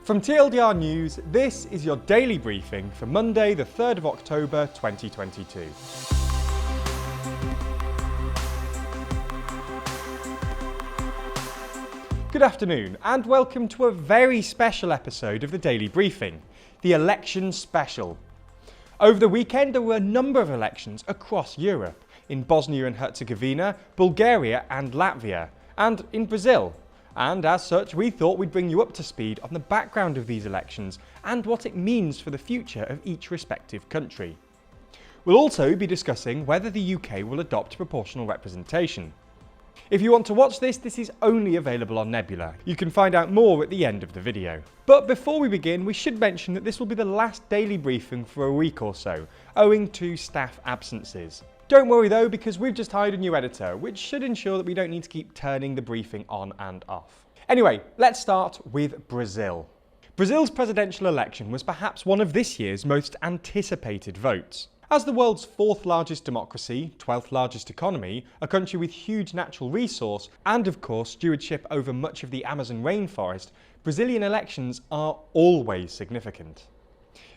From TLDR News, this is your daily briefing for Monday, the 3rd of October 2022. Good afternoon and welcome to a very special episode of the Daily Briefing, the Election Special. Over the weekend there were a number of elections across Europe, in Bosnia and Herzegovina, Bulgaria and Latvia, and in Brazil. And as such, we thought we'd bring you up to speed on the background of these elections and what it means for the future of each respective country. We'll also be discussing whether the UK will adopt proportional representation. If you want to watch this, this is only available on Nebula. You can find out more at the end of the video. But before we begin, we should mention that this will be the last daily briefing for a week or so, owing to staff absences. Don't worry though, because we've just hired a new editor, which should ensure that we don't need to keep turning the briefing on and off. Anyway, let's start with Brazil. Brazil's presidential election was perhaps one of this year's most anticipated votes. As the world's fourth largest democracy, 12th largest economy, a country with huge natural resource, and of course stewardship over much of the Amazon rainforest, Brazilian elections are always significant.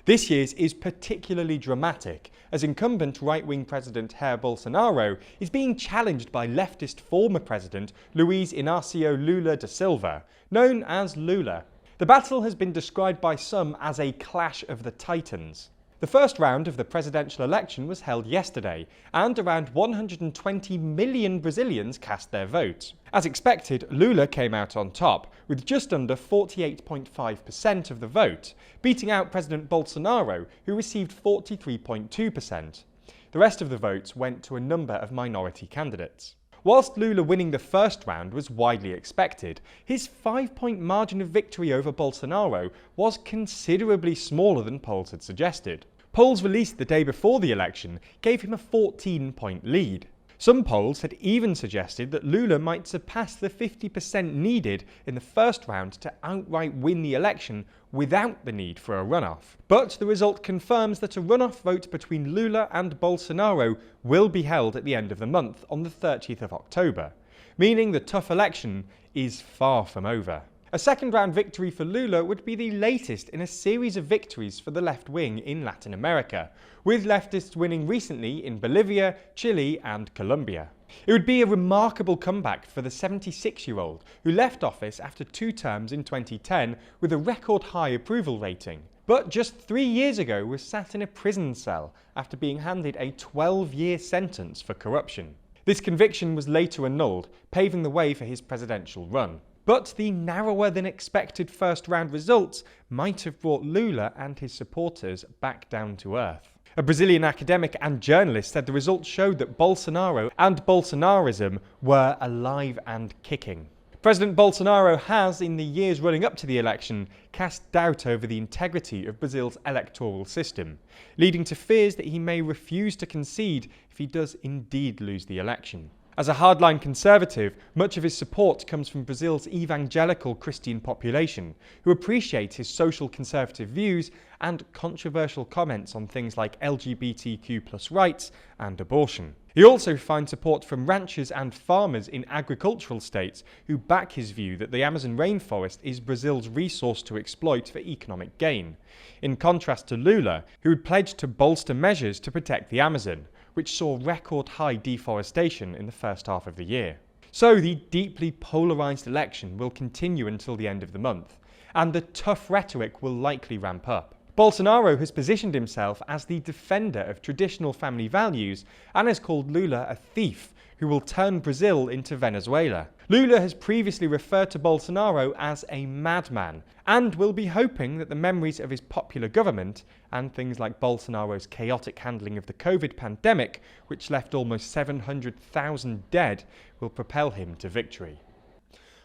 This year's is particularly dramatic, as incumbent right-wing President Jair Bolsonaro is being challenged by leftist former President Luiz Inácio Lula da Silva, known as Lula. The battle has been described by some as a clash of the titans. The first round of the presidential election was held yesterday, and around 120 million Brazilians cast their vote. As expected, Lula came out on top, with just under 48.5% of the vote, beating out President Bolsonaro, who received 43.2%. The rest of the votes went to a number of minority candidates. Whilst Lula winning the first round was widely expected, his 5-point margin of victory over Bolsonaro was considerably smaller than polls had suggested. Polls released the day before the election gave him a 14-point lead. Some polls had even suggested that Lula might surpass the 50% needed in the first round to outright win the election without the need for a runoff. But the result confirms that a runoff vote between Lula and Bolsonaro will be held at the end of the month on the 30th of October, meaning the tough election is far from over. A second-round victory for Lula would be the latest in a series of victories for the left wing in Latin America, with leftists winning recently in Bolivia, Chile and Colombia. It would be a remarkable comeback for the 76-year-old who left office after 2 terms in 2010 with a record-high approval rating, but just 3 years ago was sat in a prison cell after being handed a 12-year sentence for corruption. This conviction was later annulled, paving the way for his presidential run. But the narrower-than-expected first-round results might have brought Lula and his supporters back down to earth. A Brazilian academic and journalist said the results showed that Bolsonaro and Bolsonarism were alive and kicking. President Bolsonaro has, in the years running up to the election, cast doubt over the integrity of Brazil's electoral system, leading to fears that he may refuse to concede if he does indeed lose the election. As a hardline conservative, much of his support comes from Brazil's evangelical Christian population, who appreciate his social conservative views and controversial comments on things like LGBTQ+ rights and abortion. He also finds support from ranchers and farmers in agricultural states who back his view that the Amazon rainforest is Brazil's resource to exploit for economic gain, in contrast to Lula, who had pledged to bolster measures to protect the Amazon, which saw record-high deforestation in the first half of the year. So the deeply polarised election will continue until the end of the month, and the tough rhetoric will likely ramp up. Bolsonaro has positioned himself as the defender of traditional family values and has called Lula a thief who will turn Brazil into Venezuela. Lula has previously referred to Bolsonaro as a madman and will be hoping that the memories of his popular government and things like Bolsonaro's chaotic handling of the COVID pandemic, which left almost 700,000 dead, will propel him to victory.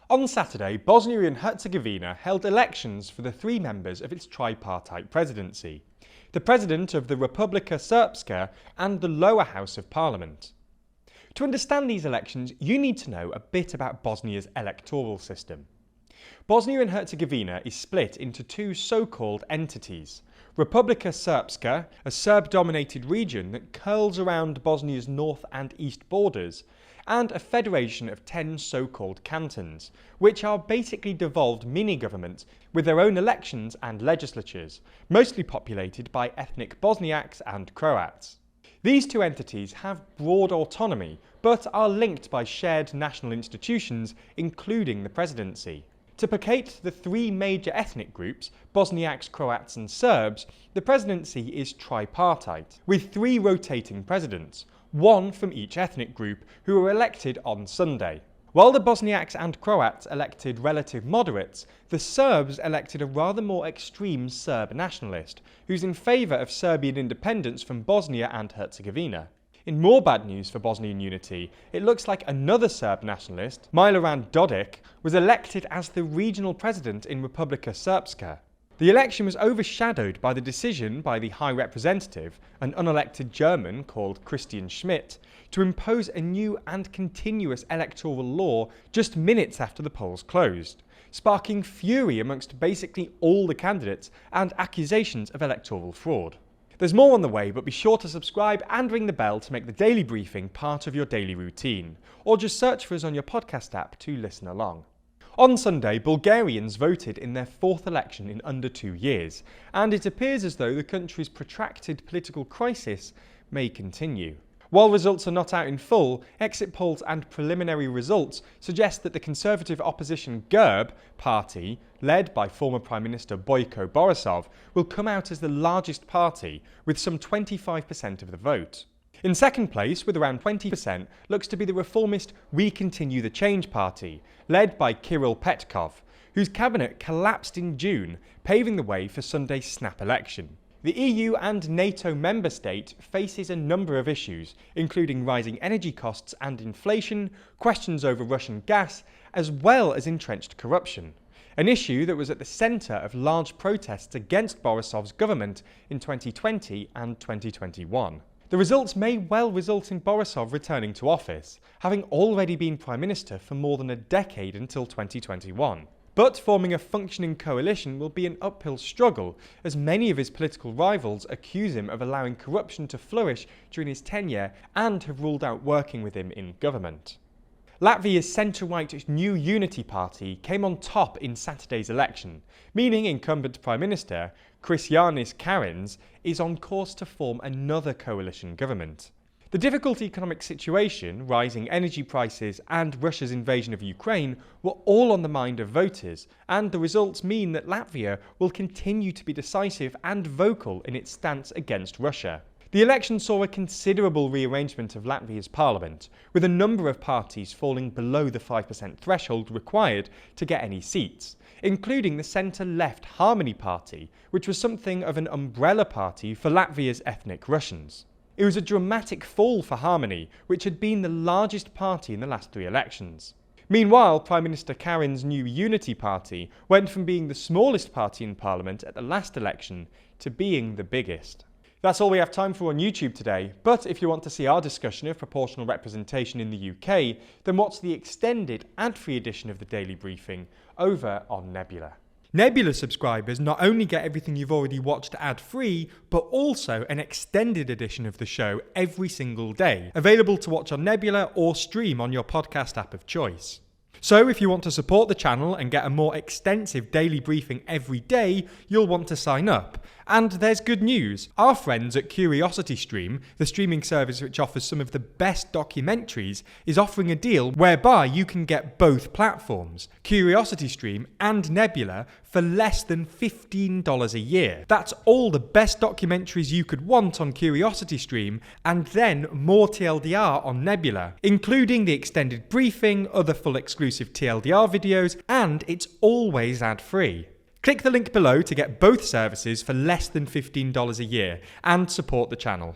On Saturday, Bosnia and Herzegovina held elections for the 3 members of its tripartite presidency, the president of the Republika Srpska and the lower house of parliament. To understand these elections, you need to know a bit about Bosnia's electoral system. Bosnia and Herzegovina is split into 2 so-called entities. Republika Srpska, a Serb-dominated region that curls around Bosnia's north and east borders, and a federation of 10 so-called cantons, which are basically devolved mini-governments with their own elections and legislatures, mostly populated by ethnic Bosniaks and Croats. These two entities have broad autonomy, but are linked by shared national institutions, including the presidency. To placate the three major ethnic groups, Bosniaks, Croats and Serbs, the presidency is tripartite, with 3 rotating presidents, one from each ethnic group, who are elected on Sunday. While the Bosniaks and Croats elected relative moderates, the Serbs elected a rather more extreme Serb nationalist, who's in favour of Serbian independence from Bosnia and Herzegovina. In more bad news for Bosnian unity, it looks like another Serb nationalist, Milorad Dodik, was elected as the regional president in Republika Srpska. The election was overshadowed by the decision by the High Representative, an unelected German called Christian Schmidt, to impose a new and continuous electoral law just minutes after the polls closed, sparking fury amongst basically all the candidates and accusations of electoral fraud. There's more on the way, but be sure to subscribe and ring the bell to make the daily briefing part of your daily routine, or just search for us on your podcast app to listen along. On Sunday, Bulgarians voted in their 4th election in under 2 years, and it appears as though the country's protracted political crisis may continue. While results are not out in full, exit polls and preliminary results suggest that the conservative opposition GERB party, led by former Prime Minister Boyko Borisov, will come out as the largest party, with some 25% of the vote. In second place, with around 20%, looks to be the reformist We Continue the Change party, led by Kirill Petkov, whose cabinet collapsed in June, paving the way for Sunday's snap election. The EU and NATO member state faces a number of issues, including rising energy costs and inflation, questions over Russian gas, as well as entrenched corruption. An issue that was at the centre of large protests against Borisov's government in 2020 and 2021. The results may well result in Borisov returning to office, having already been Prime Minister for more than a decade until 2021. But forming a functioning coalition will be an uphill struggle, as many of his political rivals accuse him of allowing corruption to flourish during his tenure and have ruled out working with him in government. Latvia's centre-right New Unity Party came on top in Saturday's election, meaning incumbent Prime Minister Krišjānis Kariņš is on course to form another coalition government. The difficult economic situation, rising energy prices and Russia's invasion of Ukraine were all on the mind of voters, and the results mean that Latvia will continue to be decisive and vocal in its stance against Russia. The election saw a considerable rearrangement of Latvia's parliament, with a number of parties falling below the 5% threshold required to get any seats, including the centre-left Harmony Party, which was something of an umbrella party for Latvia's ethnic Russians. It was a dramatic fall for Harmony, which had been the largest party in the last 3 elections. Meanwhile, Prime Minister Kariņš's New Unity Party went from being the smallest party in Parliament at the last election to being the biggest. That's all we have time for on YouTube today, but if you want to see our discussion of proportional representation in the UK, then watch the extended ad-free edition of the Daily Briefing over on Nebula. Nebula subscribers not only get everything you've already watched ad-free, but also an extended edition of the show every single day, available to watch on Nebula or stream on your podcast app of choice. So if you want to support the channel and get a more extensive daily briefing every day, you'll want to sign up. And there's good news. Our friends at CuriosityStream, the streaming service which offers some of the best documentaries, is offering a deal whereby you can get both platforms, CuriosityStream and Nebula, for less than $15 a year. That's all the best documentaries you could want on CuriosityStream, and then more TLDR on Nebula, including the extended briefing, other full exclusive TLDR videos, and it's always ad-free. Click the link below to get both services for less than $15 a year and support the channel.